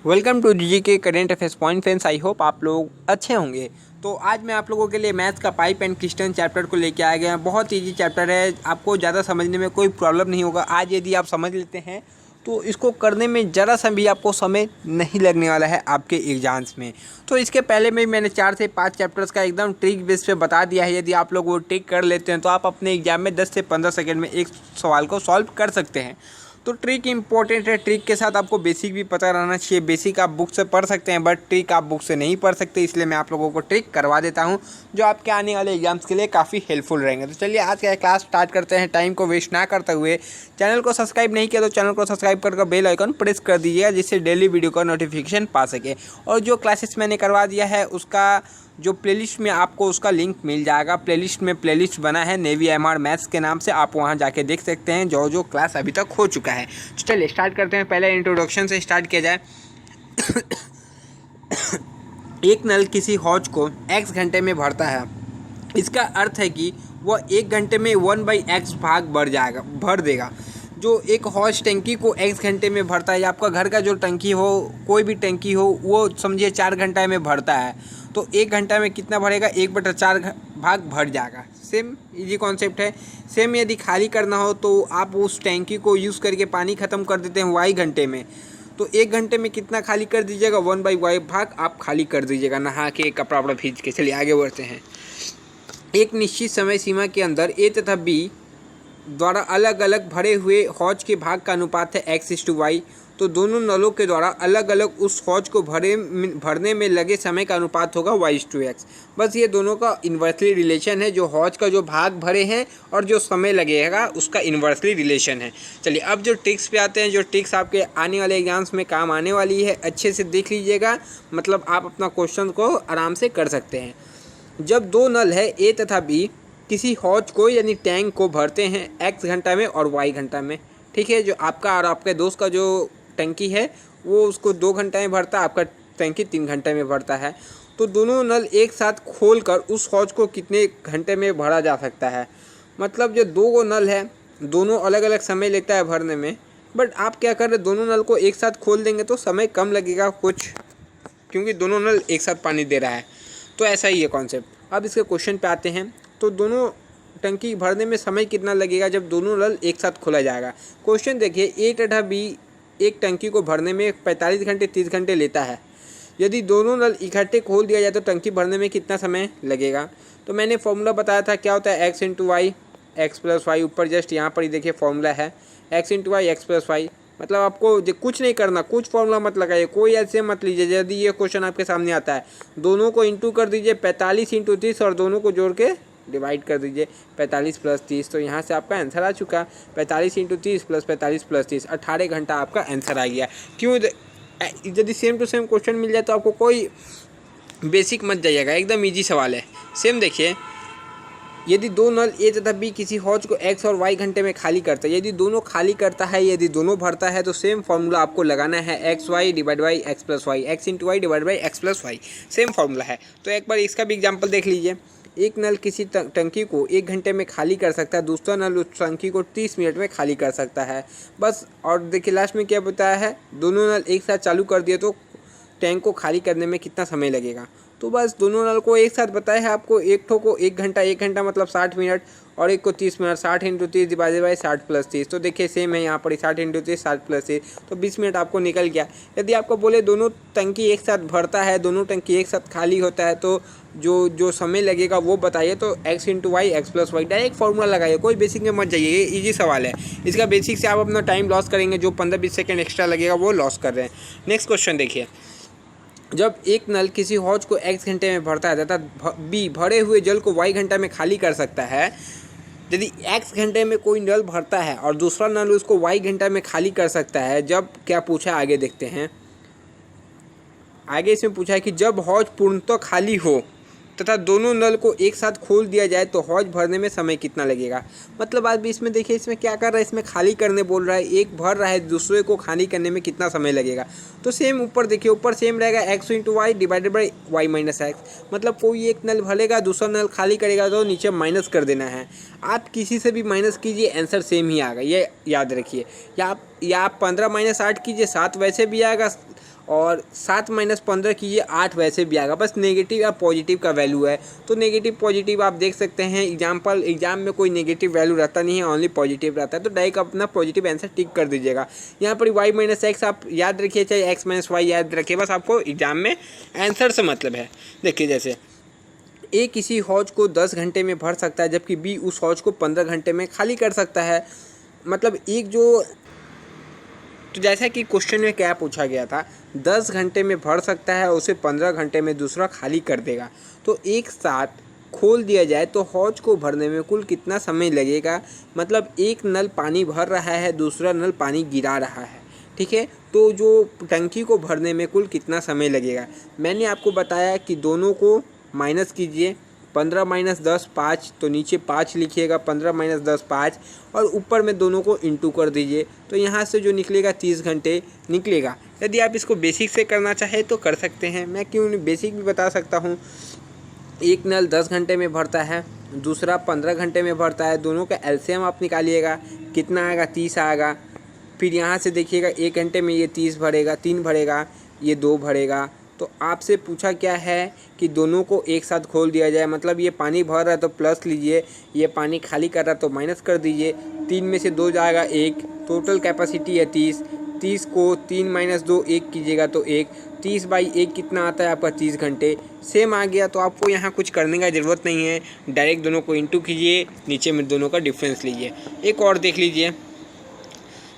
Welcome to जी के current affairs point friends. I hope आप लोग अच्छे होंगे। तो आज मैं आप लोगों के लिए मैथ्स का पाइप एंड क्रिस्टन चैप्टर को लेके आ गया। बहुत इजी चैप्टर है, आपको ज़्यादा समझने में कोई प्रॉब्लम नहीं होगा। आज यदि आप समझ लेते हैं तो इसको करने में ज़रा सा भी आपको समय नहीं लगने वाला है आपके एग्जाम्स में। तो इसके पहले में मैंने 4 से 5 चैप्टर्स का एकदम ट्रिक बेस पे बता दिया है। यदि आप लोग वो ट्रिक कर लेते हैं तो आप अपने एग्जाम में 10 से 15 सेकेंड में एक सवाल को सॉल्व कर सकते हैं। तो ट्रिक इंपॉर्टेंट है, ट्रिक के साथ आपको बेसिक भी पता रहना चाहिए। बेसिक आप बुक से पढ़ सकते हैं बट ट्रिक आप बुक से नहीं पढ़ सकते, इसलिए मैं आप लोगों को ट्रिक करवा देता हूं जो आपके आने वाले एग्जाम्स के लिए काफ़ी हेल्पफुल रहेंगे। तो चलिए आज का क्लास स्टार्ट करते हैं, टाइम को वेस्ट ना करते हुए। चैनल को सब्सक्राइब नहीं किया तो चैनल को सब्सक्राइब करके बेल आइकन प्रेस कर दीजिएगा, जिससे डेली वीडियो का नोटिफिकेशन पा सके। और जो क्लासेस मैंने करवा दिया है उसका जो प्लेलिस्ट में आपको उसका लिंक मिल जाएगा। प्लेलिस्ट में प्लेलिस्ट बना है नेवी एमआर मैथ्स के नाम से, आप वहां जाके देख सकते हैं जो जो क्लास अभी तक हो चुका है। तो चलिए स्टार्ट करते हैं। पहले इंट्रोडक्शन से स्टार्ट किया जाए। एक नल किसी हौज को x घंटे में भरता है। इसका अर्थ है कि वह 1 घंटे में 1/x भाग भर देगा। जो एक हौज टंकी को x घंटे में भरता है, आपका घर का जो टंकी हो, कोई भी टंकी हो, वो समझिए 4 घंटा में भरता है, तो 1 घंटा में कितना भरेगा? 1/4 भाग भर जाएगा। सेम इजी कॉन्सेप्ट है। सेम यदि खाली करना हो तो आप उस टैंकी को यूज़ करके पानी ख़त्म कर देते हैं y घंटे में, तो 1 घंटे में कितना खाली कर दीजिएगा? 1/y भाग आप खाली कर दीजिएगा नहा के, कपड़ा वपड़ा भीज के। चलिए आगे बढ़ते हैं। एक निश्चित समय सीमा के अंदर ए तथा बी द्वारा अलग अलग भरे हुए हौज के भाग का अनुपात है x/y। तो दोनों नलों के द्वारा अलग अलग उस हौज को भरने में लगे समय का अनुपात होगा y/x। बस ये दोनों का इन्वर्सली रिलेशन है, जो हौज का जो भाग भरे हैं और जो समय लगेगा उसका इन्वर्सली रिलेशन है। चलिए अब जो ट्रिक्स पे आते हैं, जो ट्रिक्स आपके आने वाले एग्जाम्स में काम आने वाली है, अच्छे से देख लीजिएगा, मतलब आप अपना क्वेश्चन को आराम से कर सकते हैं। जब दो नल है ए तथा बी किसी हौज को यानी टैंक को भरते हैं x घंटा में और y घंटा में, ठीक है। जो आपका और आपके दोस्त का जो टंकी है वो उसको 2 घंटा में भरता है, आपका टंकी 3 घंटे में भरता है। तो दोनों नल एक साथ खोलकर उस हौज को कितने घंटे में भरा जा सकता है? मतलब जो 2 नल है, दोनों अलग अलग समय लेता है भरने में, बट आप क्या कर रहे, दोनों नल को एक साथ खोल देंगे तो समय कम लगेगा कुछ, क्योंकि दोनों नल एक साथ पानी दे रहा है। तो ऐसा ही है कॉन्सेप्ट। अब इसके क्वेश्चन पे आते हैं। तो दोनों टंकी भरने में समय कितना लगेगा जब दोनों नल एक साथ खोला जाएगा? क्वेश्चन देखिए, ए तथा बी एक टंकी को भरने में 45 घंटे 30 घंटे लेता है। यदि दोनों नल इकट्ठे खोल दिया जाए तो टंकी भरने में कितना समय लगेगा? तो मैंने फॉर्मूला बताया था, क्या होता है? x/y, x+y। ऊपर जस्ट यहाँ पर ही देखिए फॉर्मूला है, x/y x+y। मतलब आपको कुछ नहीं करना, कुछ फॉर्मूला मत लगाइए, कोई ऐसे मत लीजिए। यदि ये क्वेश्चन आपके सामने आता है, दोनों को इंटू कर दीजिए 45 × 30 और दोनों को जोड़ के डिवाइड कर दीजिए 45 + 30। तो यहाँ से आपका आंसर आ चुका, 45 × 30 + 45 + 30, 18 घंटा आपका आंसर आ गया। क्यों? यदि सेम टू सेम क्वेश्चन मिल जाए तो आपको कोई बेसिक मत जाइएगा, एकदम ईजी सवाल है। सेम देखिए, यदि 2 नल ए तथा बी किसी हौज को x और y घंटे में खाली करता है, यदि दोनों खाली करता है, यदि दोनों भरता है, तो सेम फार्मूला आपको लगाना है, xy divide by x+y, x/y divide by x+y। Same formula है। तो एक बार इसका भी एग्जांपल देख लीजिए। एक नल किसी टंकी को 1 घंटे में खाली कर सकता है, दूसरा नल उस टंकी को 30 मिनट में खाली कर सकता है, बस। और देखिए लास्ट में क्या बताया है, दोनों नल एक साथ चालू कर दिए तो टैंक को खाली करने में कितना समय लगेगा? तो बस दोनों नल को एक साथ बताया है आपको। एक ठो को 1 घंटा, 1 घंटा मतलब 60 मिनट, और एक को 30 मिनट, 60 × 30 डिवाइडेड बाई 60 + 30। तो देखिए सेम है यहाँ पर 60 × 30 60 + 30, तो 20 मिनट आपको निकल गया। यदि आपको बोले दोनों टंकी एक साथ भरता है, दोनों टंकी एक साथ खाली होता है, तो जो समय लगेगा वो बताइए। तो x/y x+y डायरेक्ट फॉर्मूला लगाइए, कोई बेसिक में मत जाइए, ये ईजी सवाल है। इसका बेसिक से आप अपना टाइम लॉस करेंगे, जो 15-20 सेकेंड एक्स्ट्रा लगेगा वो लॉस कर रहे हैं। नेक्स्ट क्वेश्चन देखिए। जब एक नल किसी हौज को x घंटे में भरता है तथा बी भरे हुए जल को y घंटा में खाली कर सकता है, यदि x घंटे में कोई नल भरता है और दूसरा नल उसको y घंटा में खाली कर सकता है, जब क्या पूछा है आगे देखते हैं। आगे इसमें पूछा है कि जब हौज पूर्णतः खाली हो तथा दोनों नल को एक साथ खोल दिया जाए तो हौज भरने में समय कितना लगेगा? मतलब आज भी इसमें देखिए, इसमें क्या कर रहा है, इसमें खाली करने बोल रहा है, एक भर रहा है, दूसरे को खाली करने में कितना समय लगेगा? तो सेम ऊपर देखिए, ऊपर सेम रहेगा x/y divided by y - x। मतलब कोई एक नल भरेगा, दूसरा नल खाली करेगा, तो नीचे माइनस कर देना है। आप किसी से भी माइनस कीजिए, आंसर सेम ही आएगा, ये याद रखिए। या आप 15 - 8 कीजिए, 7 वैसे भी आएगा, और 7 माइनस 15 कीजिए 8 वैसे भी आएगा, बस नेगेटिव या पॉजिटिव का वैल्यू है। तो नेगेटिव पॉजिटिव आप देख सकते हैं, एग्जाम में कोई नेगेटिव वैल्यू रहता नहीं है, ओनली पॉजिटिव रहता है। तो डायरेक्ट अपना पॉजिटिव आंसर टिक कर दीजिएगा। यहाँ पर y माइनस एक्स आप याद रखिए, चाहे x माइनस वाई याद रखिए, बस आपको एग्जाम में आंसर से मतलब है। देखिए जैसे ए किसी हौज को 10 घंटे में भर सकता है, जबकि बी उस हौज को 15 घंटे में खाली कर सकता है। मतलब एक जो, तो जैसा कि क्वेश्चन में क्या पूछा गया था, 10 घंटे में भर सकता है, उसे 15 घंटे में दूसरा खाली कर देगा। तो एक साथ खोल दिया जाए तो हौज को भरने में कुल कितना समय लगेगा। मतलब एक नल पानी भर रहा है, दूसरा नल पानी गिरा रहा है, ठीक है। तो जो टंकी को भरने में कुल कितना समय लगेगा, मैंने आपको बताया कि दोनों को माइनस कीजिए। 15 माइनस 10 5, तो नीचे 5 लिखिएगा, 15 माइनस 10 5, और ऊपर में दोनों को इंटू कर दीजिए। तो यहाँ से जो निकलेगा 30 घंटे निकलेगा। यदि आप इसको बेसिक से करना चाहें तो कर सकते हैं, मैं क्यों नहीं बेसिक भी बता सकता हूँ। एक नल 10 घंटे में भरता है, दूसरा 15 घंटे में भरता है, दोनों का एलसीएम आप निकालिएगा, कितना आएगा 30 आएगा। फिर यहाँ से देखिएगा 1 घंटे में ये 30 भरेगा, 3 भरेगा, ये 2 भरेगा। तो आपसे पूछा क्या है कि दोनों को एक साथ खोल दिया जाए। मतलब ये पानी भर रहा है तो प्लस लीजिए, ये पानी खाली कर रहा है तो माइनस कर दीजिए। 3 में से 2 जाएगा 1, टोटल कैपेसिटी है 30। 30 को 3 माइनस 2 1 कीजिएगा तो 1, 30 बाई 1 कितना आता है आपका 30 घंटे। सेम आ गया, तो आपको यहाँ कुछ करने का ज़रूरत नहीं है, डायरेक्ट दोनों को इंटू कीजिए, नीचे में दोनों का डिफरेंस लीजिए। एक और देख लीजिए,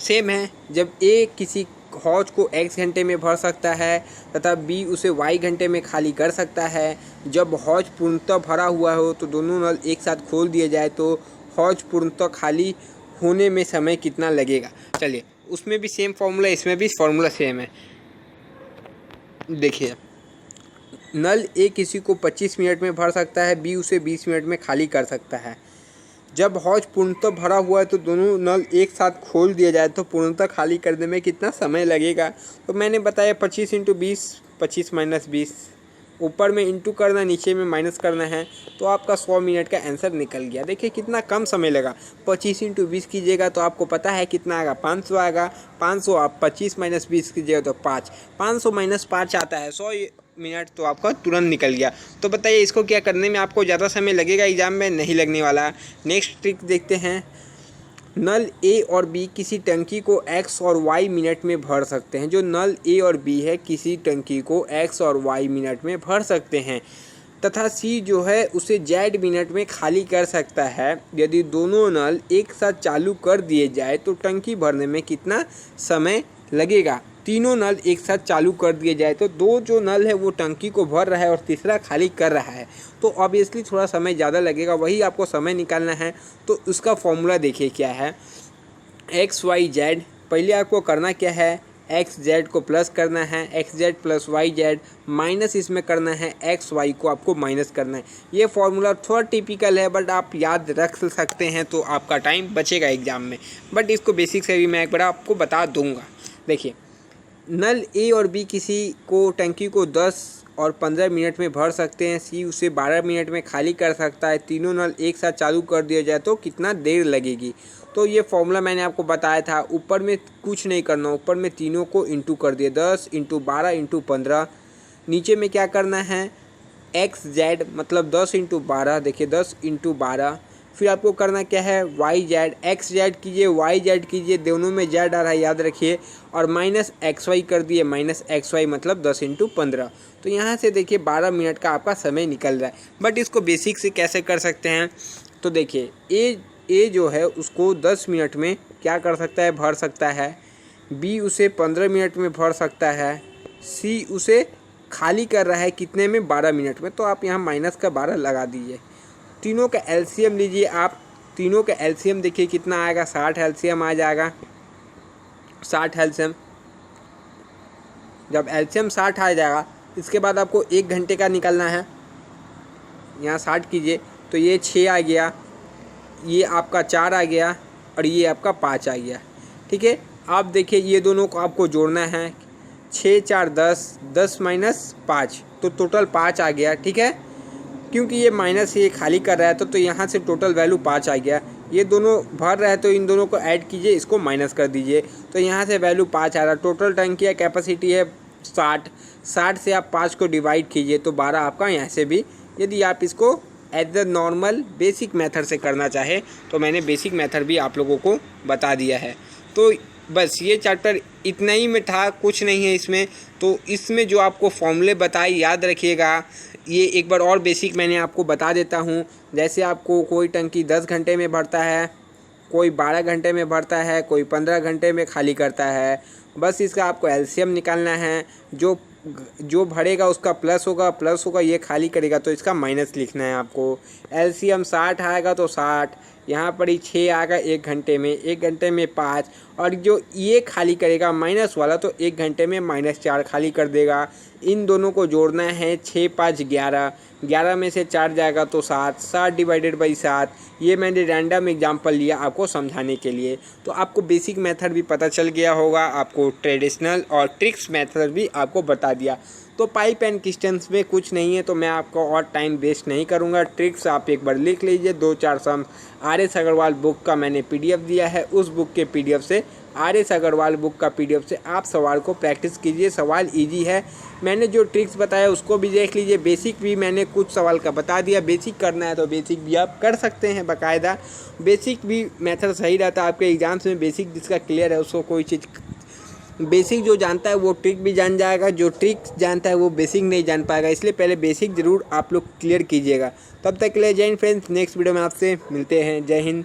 सेम है। जब ए किसी हौज को x घंटे में भर सकता है तथा b उसे y घंटे में खाली कर सकता है, जब हौज पूर्णतः भरा हुआ हो तो दोनों नल एक साथ खोल दिए जाए तो हौज पूर्णतः खाली होने में समय कितना लगेगा। चलिए उसमें भी सेम फॉर्मूला, इसमें भी फॉर्मूला सेम है। देखिए नल ए किसी को 25 मिनट में भर सकता है, b उसे 20 मिनट में खाली कर सकता है। जब हौज पूर्णतः भरा हुआ है तो दोनों नल एक साथ खोल दिया जाए तो पूर्णतः खाली करने में कितना समय लगेगा। तो मैंने बताया 25 × 20, 25 माइनस 20, ऊपर में इंटू करना, नीचे में माइनस करना है। तो आपका 100 मिनट का आंसर निकल गया। देखिए कितना कम समय लगा। 25 × 20 कीजिएगा तो आपको पता है कितना आएगा, 500 आएगा। 500 आप 25 माइनस 20 कीजिएगा तो 5, 500 माइनस 5 आता है 100 मिनट, तो आपका तुरंत निकल गया। तो बताइए इसको क्या करने में आपको ज़्यादा समय लगेगा, एग्जाम में नहीं लगने वाला। नेक्स्ट ट्रिक देखते हैं। नल ए और बी किसी टंकी को x और y मिनट में भर सकते हैं। जो नल ए और बी है किसी टंकी को x और y मिनट में भर सकते हैं तथा सी जो है उसे z मिनट में खाली कर सकता है। यदि दोनों नल एक साथ चालू कर दिए जाए तो टंकी भरने में कितना समय लगेगा। तीनों नल एक साथ चालू कर दिए जाए तो दो जो नल है वो टंकी को भर रहा है और तीसरा खाली कर रहा है, तो ऑब्वियसली थोड़ा समय ज़्यादा लगेगा, वही आपको समय निकालना है। तो उसका फॉर्मूला देखिए क्या है, एक्स वाई जेड। पहले आपको करना क्या है, एक्स जेड को प्लस करना है, x z plus y z, minus इसमें करना है एक्स वाई को आपको माइनस करना है। ये फॉर्मूला थोड़ा टिपिकल है बट आप याद रख सकते हैं तो आपका टाइम बचेगा एग्जाम में। बट इसको बेसिक से भी मैं एक बार आपको बता दूंगा। देखिए नल ए और बी किसी को टंकी को 10 और 15 मिनट में भर सकते हैं, सी उसे 12 मिनट में खाली कर सकता है। तीनों नल एक साथ चालू कर दिया जाए तो कितना देर लगेगी। तो ये फॉर्मूला मैंने आपको बताया था। ऊपर में कुछ नहीं करना, ऊपर में तीनों को इंटू कर दिए, 10 × 12 × 15। नीचे में क्या करना है, एक्स जेड मतलब 10 × 12, देखिए 10 × 12। फिर आपको करना क्या है, वाई जेड, एक्स जेड कीजिए वाई जेड कीजिए, दोनों में जेड आ रहा है याद रखिए, और माइनस एक्स वाई कर दिए, माइनस एक्स वाई मतलब 10 × 15। तो यहाँ से देखिए 12 मिनट का आपका समय निकल रहा है। बट इसको बेसिक से कैसे कर सकते हैं, तो देखिए ए जो है उसको 10 मिनट में क्या कर सकता है, भर सकता है। बी उसे 15 मिनट में भर सकता है। सी उसे खाली कर रहा है कितने में, 12 मिनट में। तो आप यहाँ माइनस का 12 लगा दीजिए। तीनों का एलसीएम लीजिए आप, तीनों का एलसीएम देखिए कितना आएगा, 60 एलसीएम आ जाएगा। 60 एलसीएम, जब एलसीएम 60 आ जाएगा इसके बाद आपको 1 घंटे का निकालना है। यहाँ 60 कीजिए तो ये 6 आ गया, ये आपका 4 आ गया और ये आपका 5 आ गया। ठीक है, आप देखिए ये दोनों को आपको जोड़ना है, 6 4 10, 10 माइनस 5 तो टोटल 5 आ गया। ठीक है, क्योंकि ये माइनस ये खाली कर रहा है तो यहाँ से टोटल वैल्यू 5 आ गया। ये दोनों भर रहा है तो इन दोनों को ऐड कीजिए, इसको माइनस कर दीजिए, तो यहाँ से वैल्यू 5 आ रहा है। टोटल टंकी की कैपेसिटी है 60, 60 से आप 5 को डिवाइड कीजिए तो 12 आपका यहाँ से भी। यदि आप इसको as the normal basic method से करना चाहे तो मैंने बेसिक मेथड भी आप लोगों को बता दिया है। तो बस ये चैप्टर इतना ही में था, कुछ नहीं है इसमें। तो इसमें जो आपको फॉर्मूले बताए याद रखिएगा। ये एक बार और बेसिक मैंने आपको बता देता हूँ। जैसे आपको कोई टंकी 10 घंटे में भरता है, कोई 12 घंटे में भरता है, कोई 15 घंटे में खाली करता है। बस इसका आपको एलसीएम निकालना है। जो भरेगा उसका प्लस होगा, ये खाली करेगा तो इसका माइनस लिखना है आपको। एलसीएम 60 आएगा तो 60, यहाँ पर ही 6 आएगा 1 घंटे में, 1 घंटे में 5, और जो ये खाली करेगा माइनस वाला तो 1 घंटे में -4 खाली कर देगा। इन दोनों को जोड़ना है, 6 5 11, 11 में से 4 जाएगा तो 7, 7 डिवाइडेड बाई 7। ये मैंने रैंडम एग्जांपल लिया आपको समझाने के लिए। तो आपको बेसिक मेथड भी पता चल गया होगा, आपको ट्रेडिशनल और ट्रिक्स मेथड भी आपको बता दिया। तो पाइप एंड किस्टन्स में कुछ नहीं है, तो मैं आपको और टाइम वेस्ट नहीं करूंगा। ट्रिक्स आप एक बार लिख लीजिए, 2-4 सम आर.एस. अग्रवाल बुक का मैंने पीडीएफ दिया है। उस बुक के पीडीएफ से, आर.एस. अग्रवाल बुक का पीडीएफ से आप सवाल को प्रैक्टिस कीजिए। सवाल इजी है। मैंने जो ट्रिक्स बताया उसको भी देख लीजिए। बेसिक भी मैंने कुछ सवाल का बता दिया। बेसिक करना है तो बेसिक भी आप कर सकते हैं बाकायदा। बेसिक भी मेथड सही रहता है आपके एग्जाम्स में। बेसिक जिसका क्लियर है उसको कोई चीज़, बेसिक जो जानता है वो ट्रिक भी जान जाएगा, जो ट्रिक जानता है वो बेसिक नहीं जान पाएगा। इसलिए पहले बेसिक ज़रूर आप लोग क्लियर कीजिएगा। तब तक के लिए जय हिंद फ्रेंड्स। नेक्स्ट वीडियो में आपसे मिलते हैं। जय हिंद।